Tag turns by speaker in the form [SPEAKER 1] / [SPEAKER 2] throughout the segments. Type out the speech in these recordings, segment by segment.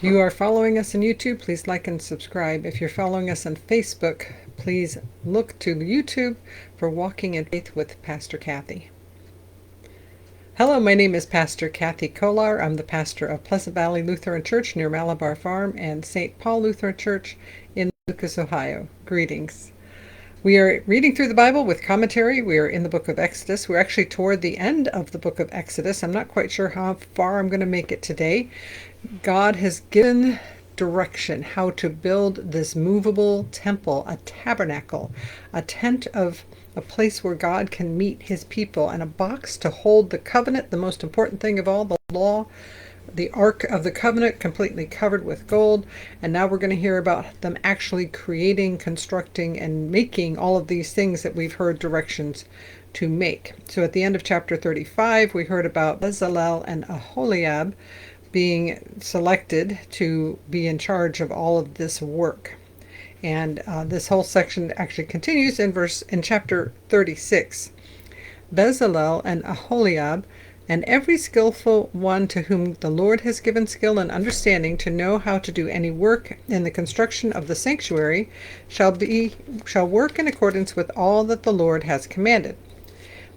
[SPEAKER 1] If you are following us on YouTube, please like and subscribe. If you're following us on Facebook, please look to YouTube for Walking in Faith with Pastor Kathy. Hello, my name is Pastor Kathy Kollar. I'm the pastor of Pleasant Valley Lutheran Church near Malabar Farm and St. Paul Lutheran Church in Lucas, Ohio. Greetings. We are reading through the Bible with commentary. We are in the book of Exodus. We're actually toward the end of the book of Exodus. I'm not quite sure how far I'm going to make it today. God has given direction how to build this movable temple, a tabernacle, a tent of a place where God can meet his people, and a box to hold the covenant, the most important thing of all, the law, the Ark of the Covenant, completely covered with gold. And now we're going to hear about them actually creating, constructing, and making all of these things that we've heard directions to make. So at the end of chapter 35, we heard about Bezalel and Aholiab being selected to be in charge of all of this work. And this whole section actually continues in chapter 36. Bezalel and Aholiab, and every skillful one to whom the Lord has given skill and understanding to know how to do any work in the construction of the sanctuary, shall work in accordance with all that the Lord has commanded.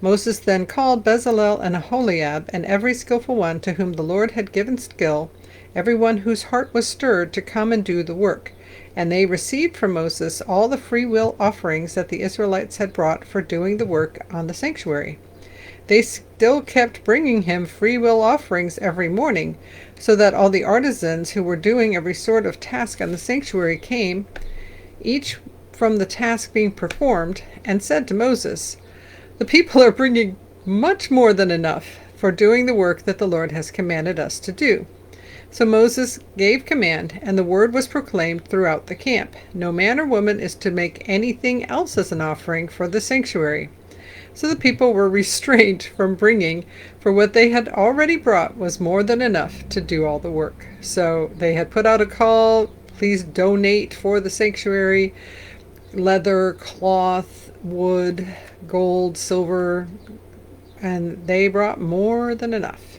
[SPEAKER 1] Moses then called Bezalel and Aholiab, and every skillful one to whom the Lord had given skill, every one whose heart was stirred, to come and do the work. And they received from Moses all the free will offerings that the Israelites had brought for doing the work on the sanctuary. They still kept bringing him free will offerings every morning, so that all the artisans who were doing every sort of task on the sanctuary came, each from the task being performed, and said to Moses, "The people are bringing much more than enough for doing the work that the Lord has commanded us to do." So Moses gave command, and the word was proclaimed throughout the camp. No man or woman is to make anything else as an offering for the sanctuary. So the people were restrained from bringing, for what they had already brought was more than enough to do all the work. So they had put out a call, please donate for the sanctuary, leather, cloth, wood, gold, silver, and they brought more than enough.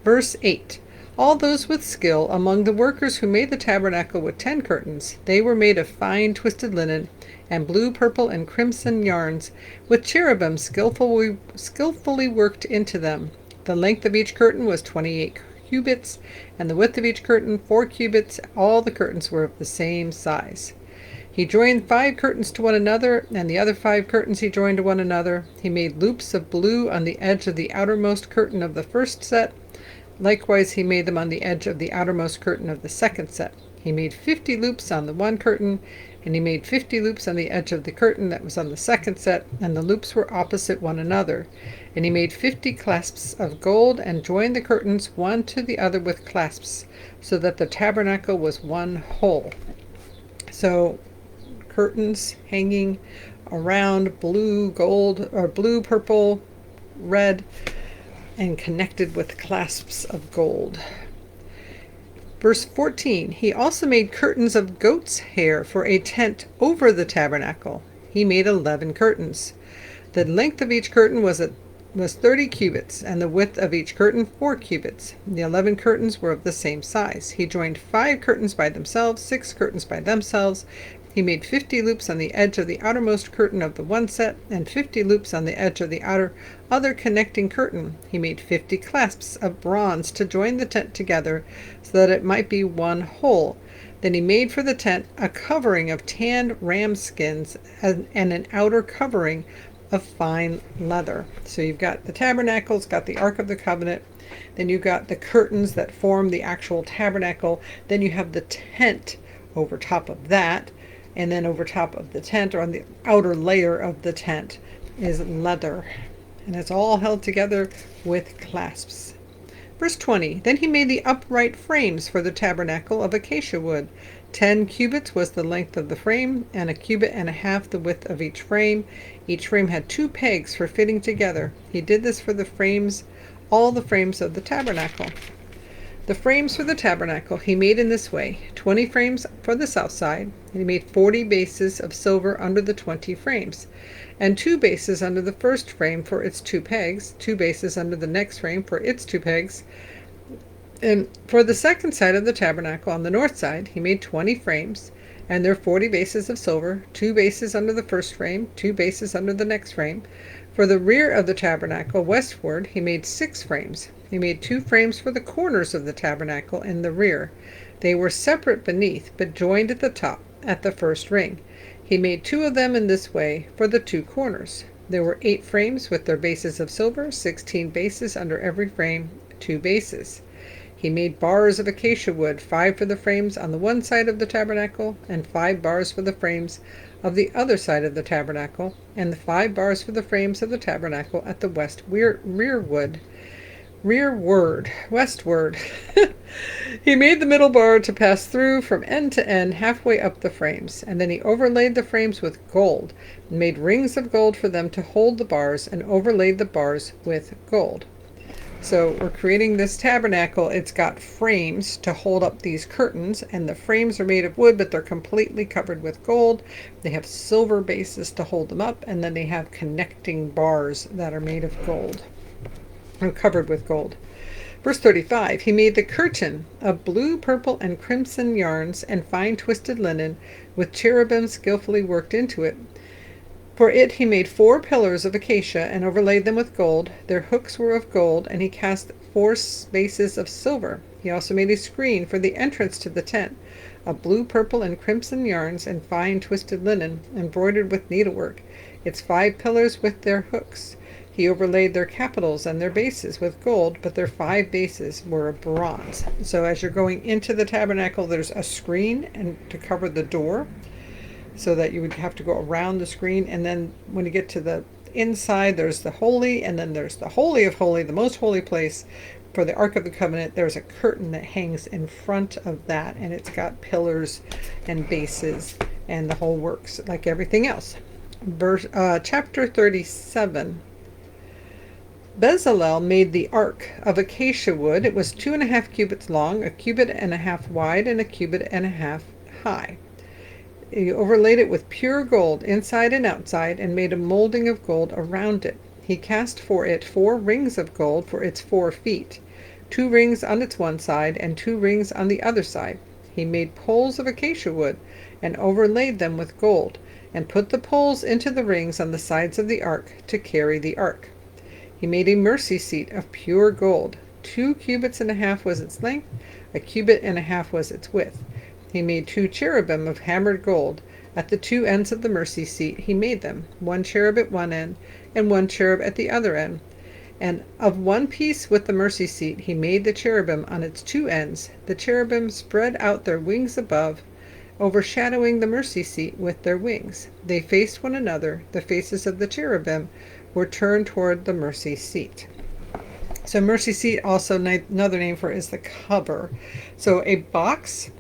[SPEAKER 1] Verse 8. All those with skill among the workers who made the tabernacle with 10 curtains, they were made of fine twisted linen, and blue, purple, and crimson yarns, with cherubim skillfully worked into them. The length of each curtain was 28 cubits, and the width of each curtain 4 cubits. All the curtains were of the same size. He joined 5 curtains to one another, and the other 5 curtains he joined to one another. He made loops of blue on the edge of the outermost curtain of the first set. Likewise he made them on the edge of the outermost curtain of the second set. He made 50 loops on the one curtain, and he made 50 loops on the edge of the curtain that was on the second set, and the loops were opposite one another. And he made 50 clasps of gold, and joined the curtains one to the other with clasps, so that the tabernacle was one whole. So curtains hanging around, blue, gold, or blue, purple, red, and connected with clasps of gold. Verse 14, he also made curtains of goat's hair for a tent over the tabernacle. He made 11 curtains. The length of each curtain was 30 cubits, and the width of each curtain 4 cubits. The 11 curtains were of the same size. He joined 5 curtains by themselves, 6 curtains by themselves. He made 50 loops on the edge of the outermost curtain of the one set, and 50 loops on the edge of the other connecting curtain. He made 50 clasps of bronze to join the tent together, so that it might be one whole. Then he made for the tent a covering of tanned ram skins, and an outer covering of fine leather. So you've got the tabernacle, it's got the Ark of the Covenant, then you've got the curtains that form the actual tabernacle, then you have the tent over top of that, and then over top of the tent, or on the outer layer of the tent, is leather. And it's all held together with clasps. Verse 20, then he made the upright frames for the tabernacle of acacia wood. 10 cubits was the length of the frame, and 1.5 cubits the width of each frame. Each frame had 2 pegs for fitting together. He did this for the frames, all the frames of the tabernacle. The frames for the tabernacle he made in this way: 20 frames for the south side, and he made 40 bases of silver under the 20 frames, and 2 bases under the first frame for its 2 pegs, 2 bases under the next frame for its 2 pegs, And for the second side of the tabernacle on the north side, he made 20 frames, and there are 40 bases of silver, 2 bases under the first frame, 2 bases under the next frame. For the rear of the tabernacle westward, he made 6 frames. He made 2 frames for the corners of the tabernacle in the rear. They were separate beneath, but joined at the top, at the first ring. He made 2 of them in this way for the 2 corners. There were 8 frames with their bases of silver, 16 bases under every frame, 2 bases. He made bars of acacia wood, 5 for the frames on the one side of the tabernacle, and 5 bars for the frames of the other side of the tabernacle, and the 5 bars for the frames of the tabernacle at the westward. He made the middle bar to pass through from end to end halfway up the frames, and then he overlaid the frames with gold, and made rings of gold for them to hold the bars, and overlaid the bars with gold. So we're creating this tabernacle. It's got frames to hold up these curtains, and the frames are made of wood, but they're completely covered with gold. They have silver bases to hold them up, and then they have connecting bars that are made of gold, or covered with gold. Verse 35, he made the curtain of blue, purple, and crimson yarns and fine twisted linen, with cherubim skillfully worked into it. For it he made 4 pillars of acacia and overlaid them with gold. Their hooks were of gold, and he cast 4 bases of silver. He also made a screen for the entrance to the tent, of blue, purple, and crimson yarns and fine twisted linen, embroidered with needlework, its 5 pillars with their hooks. He overlaid their capitals and their bases with gold, but their 5 bases were of bronze. So as you're going into the tabernacle, there's a screen and to cover the door, so that you would have to go around the screen. And then when you get to the inside, there's the holy, and then there's the holy of holy, the most holy place. For the Ark of the Covenant, there's a curtain that hangs in front of that, and it's got pillars and bases and the whole works like everything else. Chapter 37. Bezalel made the ark of acacia wood. It was 2.5 cubits long, 1.5 cubits wide, and 1.5 cubits high. He overlaid it with pure gold inside and outside, and made a molding of gold around it. He cast for it 4 rings of gold for its 4 feet, 2 rings on its one side and 2 rings on the other side. He made poles of acacia wood and overlaid them with gold, and put the poles into the rings on the sides of the ark to carry the ark. He made a mercy seat of pure gold. 2.5 cubits was its length, 1.5 cubits was its width. He made 2 cherubim of hammered gold. At the 2 ends of the mercy seat he made them, 1 cherub at one end, and 1 cherub at the other end. And of one piece with the mercy seat he made the cherubim on its 2 ends. The cherubim spread out their wings above, overshadowing the mercy seat with their wings. They faced one another. The faces of the cherubim were turned toward the mercy seat. So mercy seat, also another name for it, is the cover. So a box,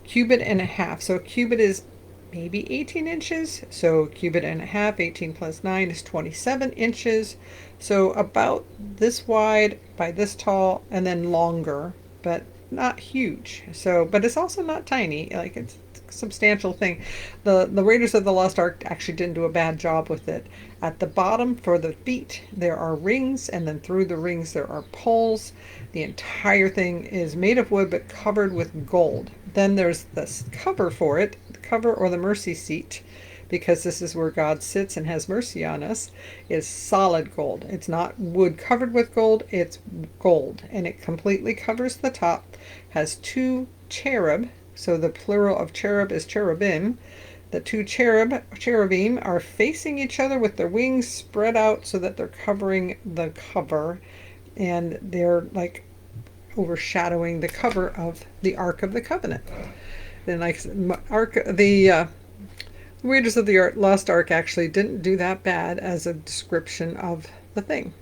[SPEAKER 1] 1.5 cubits. So a cubit is maybe 18 inches. So 1.5 cubits, 18 plus 9 is 27 inches. So about this wide by this tall, and then longer, but not huge. So, but it's also not tiny. Like, it's a substantial thing. The Raiders of the Lost Ark actually didn't do a bad job with it. At the bottom for the feet there are rings, and then through the rings there are poles. The entire thing is made of wood but covered with gold. Then there's this cover for it, the cover or the mercy seat, because this is where God sits and has mercy on us, is solid gold. It's not wood covered with gold, it's gold, and it completely covers the top. Has 2 cherub, so the plural of cherub is cherubim. The 2 cherubim are facing each other with their wings spread out so that they're covering the cover, and they're like overshadowing the cover of the Ark of the Covenant. Then, like, the Raiders of the Lost Ark actually didn't do that bad as a description of the thing.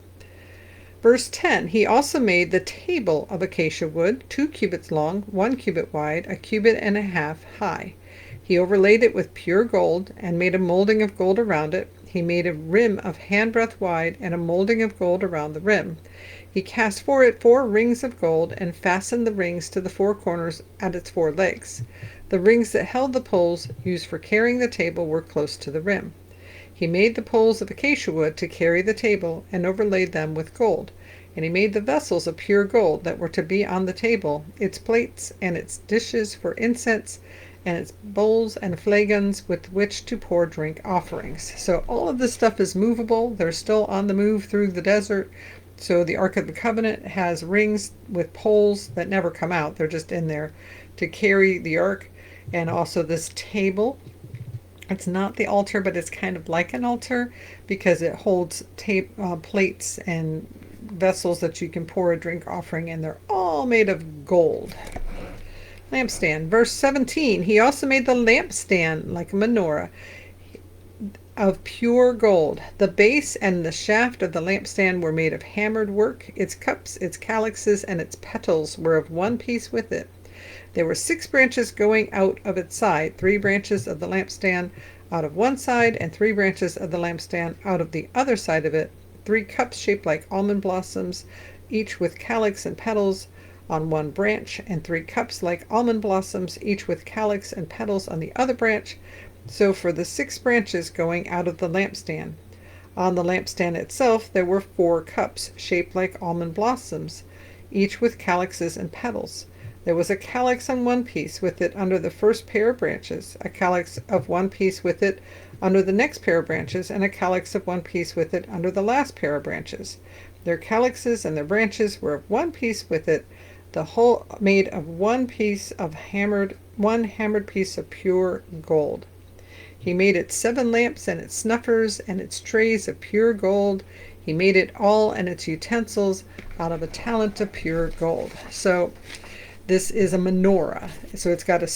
[SPEAKER 1] Verse 10, he also made the table of acacia wood, 2 cubits long, 1 cubit wide, 1.5 cubits high. He overlaid it with pure gold, and made a molding of gold around it. He made a rim of handbreadth wide, and a molding of gold around the rim. He cast for it 4 rings of gold, and fastened the rings to the 4 corners at its 4 legs. The rings that held the poles used for carrying the table were close to the rim. He made the poles of acacia wood to carry the table, and overlaid them with gold. And he made the vessels of pure gold that were to be on the table, its plates and its dishes for incense, and its bowls and flagons with which to pour drink offerings. So all of this stuff is movable. They're still on the move through the desert. So the Ark of the Covenant has rings with poles that never come out. They're just in there to carry the Ark. And also this table. It's not the altar, but it's kind of like an altar because it holds plates and vessels that you can pour a drink offering in. They're all made of gold. Lampstand. Verse 17, he also made the lampstand like a menorah of pure gold. The base and the shaft of the lampstand were made of hammered work. Its cups, its calyxes, and its petals were of one piece with it. There were 6 branches going out of its side, 3 branches of the lampstand out of one side, and 3 branches of the lampstand out of the other side of it. 3 cups shaped like almond blossoms, each with calyx and petals on one branch, and 3 cups like almond blossoms, each with calyx and petals on the other branch. So for the 6 branches going out of the lampstand. On the lampstand itself there were 4 cups shaped like almond blossoms, each with calyxes and petals. There was a calyx on one piece with it under the first pair of branches, a calyx of one piece with it under the next pair of branches, and a calyx of one piece with it under the last pair of branches. Their calyxes and their branches were of one piece with it, the whole made of one hammered piece of pure gold. He made it 7 lamps and its snuffers and its trays of pure gold. He made it all and its utensils out of a talent of pure gold. So this is a menorah. So it's got a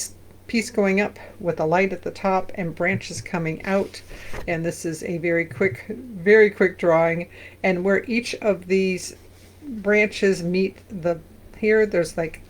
[SPEAKER 1] piece going up with a light at the top and branches coming out. And this is a very quick drawing. And where each of these branches meet there's like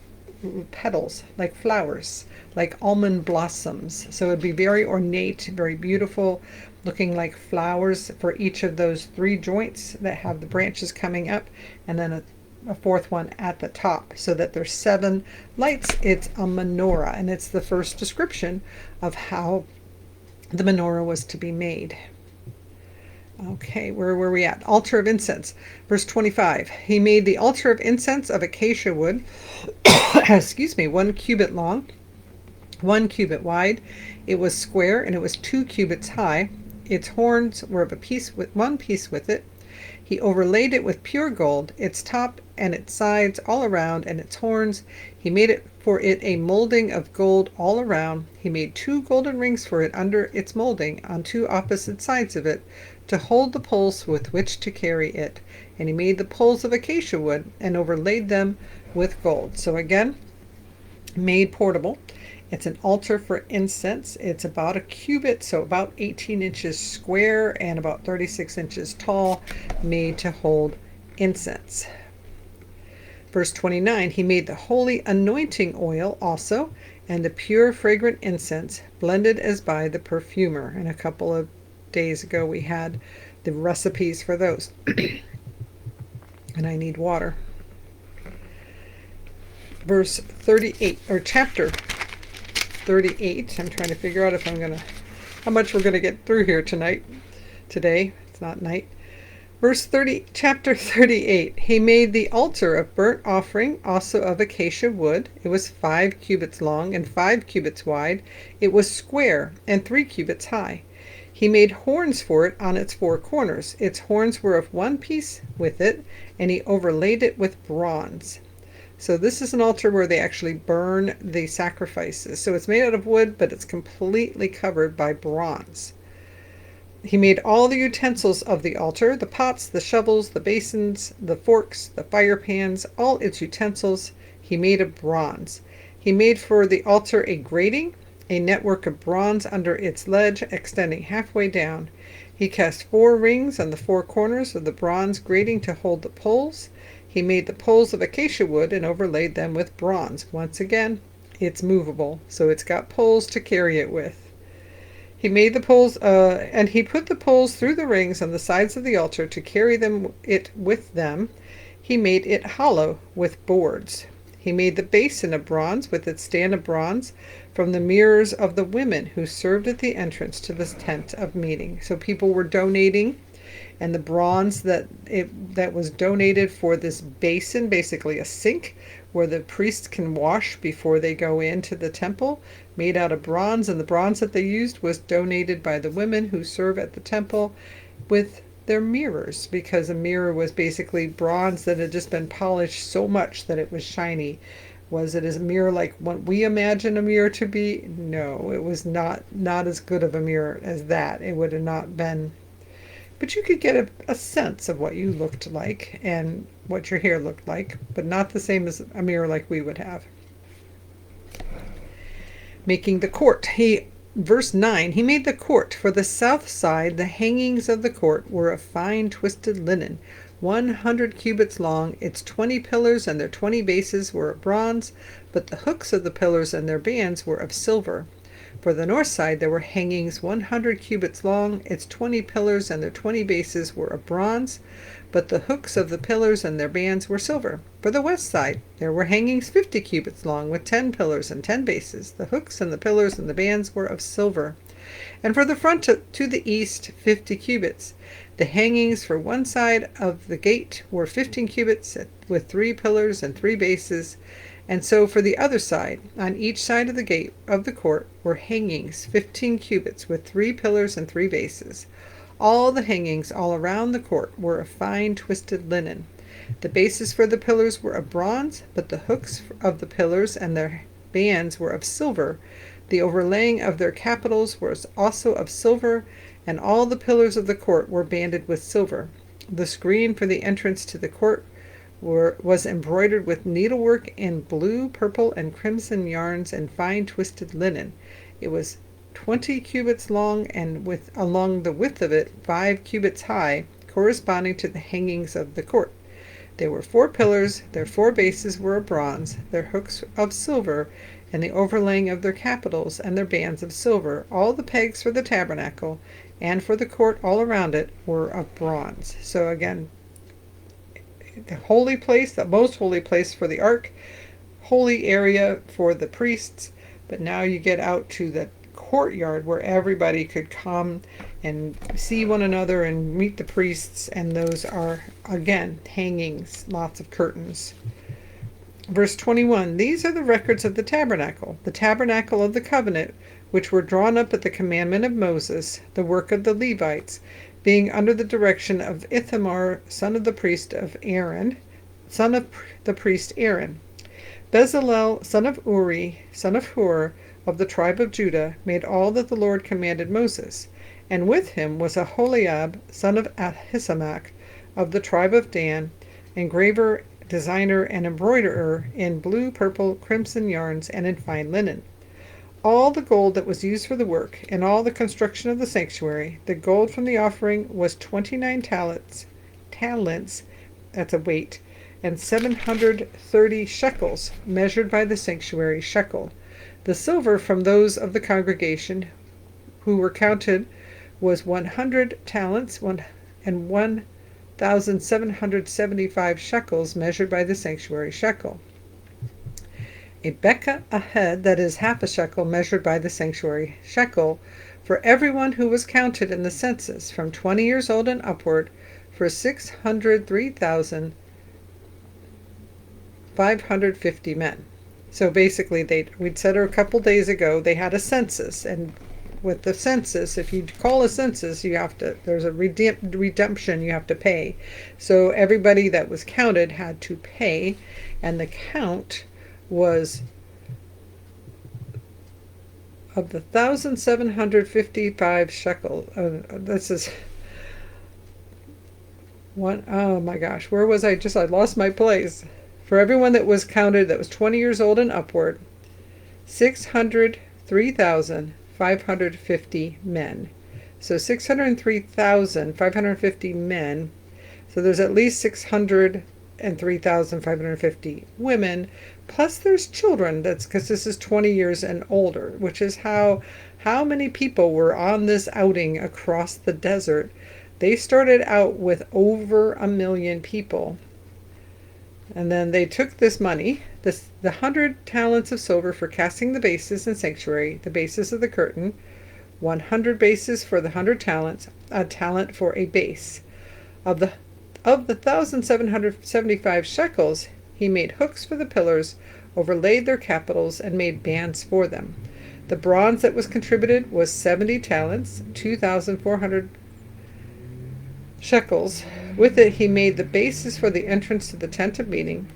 [SPEAKER 1] petals, like flowers, like almond blossoms. So it'd be very ornate, very beautiful, looking like flowers for each of those 3 joints that have the branches coming up, and then a 4th one at the top, so that there's 7 lights. It's a menorah, and it's the first description of how the menorah was to be made. Okay, where were we at? Altar of incense. Verse 25. He made the altar of incense of acacia wood, 1 cubit long, 1 cubit wide. It was square, and it was 2 cubits high. Its horns were of one piece with it. He overlaid it with pure gold, its top and its sides all around, and its horns. He made for it a molding of gold all around. He made 2 golden rings for it under its molding on 2 opposite sides of it, to hold the poles with which to carry it. And he made the poles of acacia wood and overlaid them with gold. So again, made portable. It's an altar for incense. It's about a cubit, so about 18 inches square and about 36 inches tall, made to hold incense. Verse 29, he made the holy anointing oil also, and the pure fragrant incense, blended as by the perfumer. And a couple of days ago we had the recipes for those. And I need water. Verse 38, or chapter 38. I'm trying to figure out how much we're gonna get through here today. It's not night. Verse 30, chapter 38. He made the altar of burnt offering, also of acacia wood. It was 5 cubits long and 5 cubits wide. It was square and 3 cubits high. He made horns for it on its 4 corners. Its horns were of one piece with it, and he overlaid it with bronze. So this is an altar where they actually burn the sacrifices. So it's made out of wood, but it's completely covered by bronze. He made all the utensils of the altar, the pots, the shovels, the basins, the forks, the fire pans, all its utensils he made of bronze. He made for the altar a grating, a network of bronze under its ledge extending halfway down. He cast 4 rings on the 4 corners of the bronze grating to hold the poles. He made the poles of acacia wood and overlaid them with bronze. Once again, it's movable, so it's got poles to carry it with. He made the poles, and he put the poles through the rings on the sides of the altar to carry it with them. He made it hollow with boards. He made the basin of bronze with its stand of bronze from the mirrors of the women who served at the entrance to this tent of meeting. So people were donating And the bronze that was donated for this basin, basically a sink where the priests can wash before they go into the temple, made out of bronze. And the bronze that they used was donated by the women who serve at the temple with their mirrors, because a mirror was basically bronze that had just been polished so much that it was shiny. Was it a mirror like what we imagine a mirror to be? No, it was not as good of a mirror as that. It would have not been. But you could get a sense of what you looked like and what your hair looked like, but not the same as a mirror like we would have. Making the court. Verse 9, he made the court. For the south side, the hangings of the court were of fine twisted linen, 100 cubits long. Its 20 pillars and their 20 bases were of bronze, but the hooks of the pillars and their bands were of silver. For the north side there were hangings 100 cubits long. Its 20 pillars and their 20 bases were of bronze, but the hooks of the pillars and their bands were silver. For the west side there were hangings 50 cubits long, with 10 pillars and 10 bases. The hooks and the pillars and the bands were of silver. And for the front to the east 50 cubits. The hangings for one side of the gate were 15 cubits, with 3 pillars and 3 bases. And so for the other side, on each side of the gate of the court, were hangings 15 cubits, with 3 pillars and 3 bases. All the hangings all around the court were of fine twisted linen. The bases for the pillars were of bronze, but the hooks of the pillars and their bands were of silver. The overlaying of their capitals was also of silver, and all the pillars of the court were banded with silver. The screen for the entrance to the court was embroidered with needlework in blue, purple, and crimson yarns and fine twisted linen. It was 20 cubits long, and along the width of it 5 cubits high, corresponding to the hangings of the court. There were 4 pillars, their 4 bases were of bronze, their hooks of silver, and the overlaying of their capitals and their bands of silver. All the pegs for the tabernacle and for the court all around it were of bronze. So again, the holy place, the most holy place for the ark, holy area for the priests. But now you get out to the courtyard where everybody could come and see one another and meet the priests, and those are again hangings, lots of curtains. Verse 21, these are the records of the tabernacle of the covenant, which were drawn up at the commandment of Moses, the work of the Levites, being under the direction of Ithamar, son of the priest Aaron. Bezalel, son of Uri, son of Hur, of the tribe of Judah, made all that the Lord commanded Moses. And with him was Aholiab, son of Ahisamach, of the tribe of Dan, engraver, designer, and embroiderer in blue, purple, crimson yarns, and in fine linen. All the gold that was used for the work, and all the construction of the sanctuary, the gold from the offering was 29 talents, that's a weight, and 730 shekels, measured by the sanctuary shekel. The silver from those of the congregation who were counted was 100 talents, and 1,775 shekels, measured by the sanctuary shekel. A bekah a head, that is half a shekel, measured by the sanctuary shekel, for everyone who was counted in the census, from 20 years old and upward, for 603,550 men. So basically, we'd said a couple days ago, they had a census, and with the census, if you call a census, there's a redemption you have to pay. So everybody that was counted had to pay, and the count was of the 1,755 shekel. This is one, oh my gosh, where was I lost my place. For everyone that was counted that was 20 years old and upward, 603,550 men. So 603,550 men. So there's at least 603,550 women. Plus there's children, that's because this is 20 years and older, which is how many people were on this outing across the desert. They started out with over 1 million people. And then they took this money, the 100 talents of silver for casting the bases in sanctuary, the bases of the curtain, 100 bases for the 100 talents, a talent for a base. Of the 1,775 shekels, he made hooks for the pillars, overlaid their capitals, and made bands for them. The bronze that was contributed was 70 talents, 2,400 shekels. With it he made the bases for the entrance to the tent of meeting,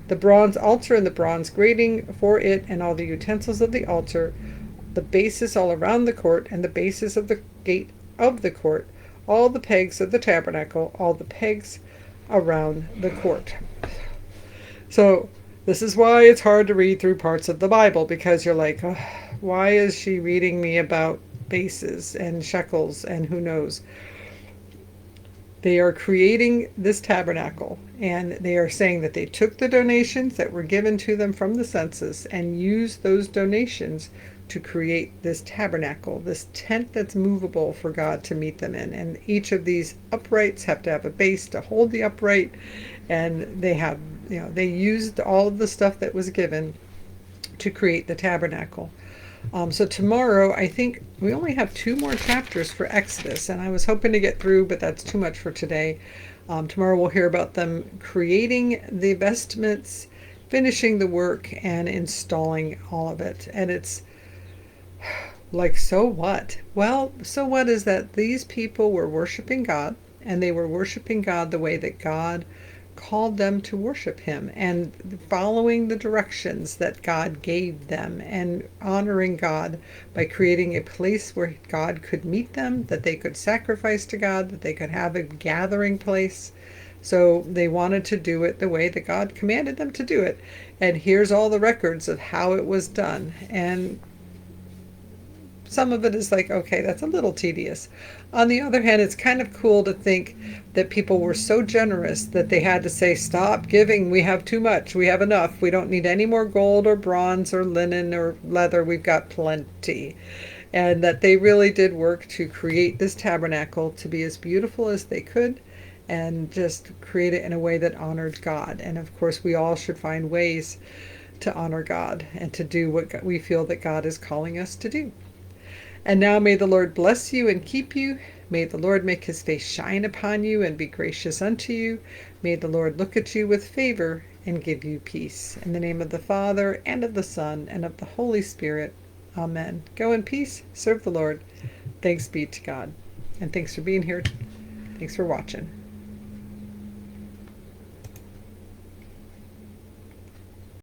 [SPEAKER 1] the bronze altar and the bronze grating for it, and all the utensils of the altar, the bases all around the court, and the bases of the gate of the court, all the pegs of the tabernacle, all the pegs around the court. So this is why it's hard to read through parts of the Bible, because you're like, oh, why is she reading me about bases and shekels and who knows? They are creating this tabernacle, and they are saying that they took the donations that were given to them from the census and used those donations to create this tabernacle, this tent that's movable for God to meet them in. And each of these uprights have to have a base to hold the upright, and they used all of the stuff that was given to create the tabernacle. So tomorrow, I think we only have 2 more chapters for Exodus, and I was hoping to get through, but that's too much for today. Tomorrow we'll hear about them creating the vestments, finishing the work, and installing all of it. And it's like, so what? Well, so what is that these people were worshiping God, and they were worshiping God the way that God called them to worship him, and following the directions that God gave them, and honoring God by creating a place where God could meet them, that they could sacrifice to God, that they could have a gathering place. So they wanted to do it the way that God commanded them to do it. And here's all the records of how it was done. And some of it is like, okay, that's a little tedious. On the other hand, it's kind of cool to think that people were so generous that they had to say, stop giving, we have too much, we have enough, we don't need any more gold or bronze or linen or leather, we've got plenty. And that they really did work to create this tabernacle to be as beautiful as they could, and just create it in a way that honored God. And of course, we all should find ways to honor God and to do what we feel that God is calling us to do. And now may the Lord bless you and keep you. May the Lord make his face shine upon you and be gracious unto you. May the Lord look at you with favor and give you peace. In the name of the Father, and of the Son, and of the Holy Spirit. Amen. Go in peace. Serve the Lord. Thanks be to God. And thanks for being here. Thanks for watching.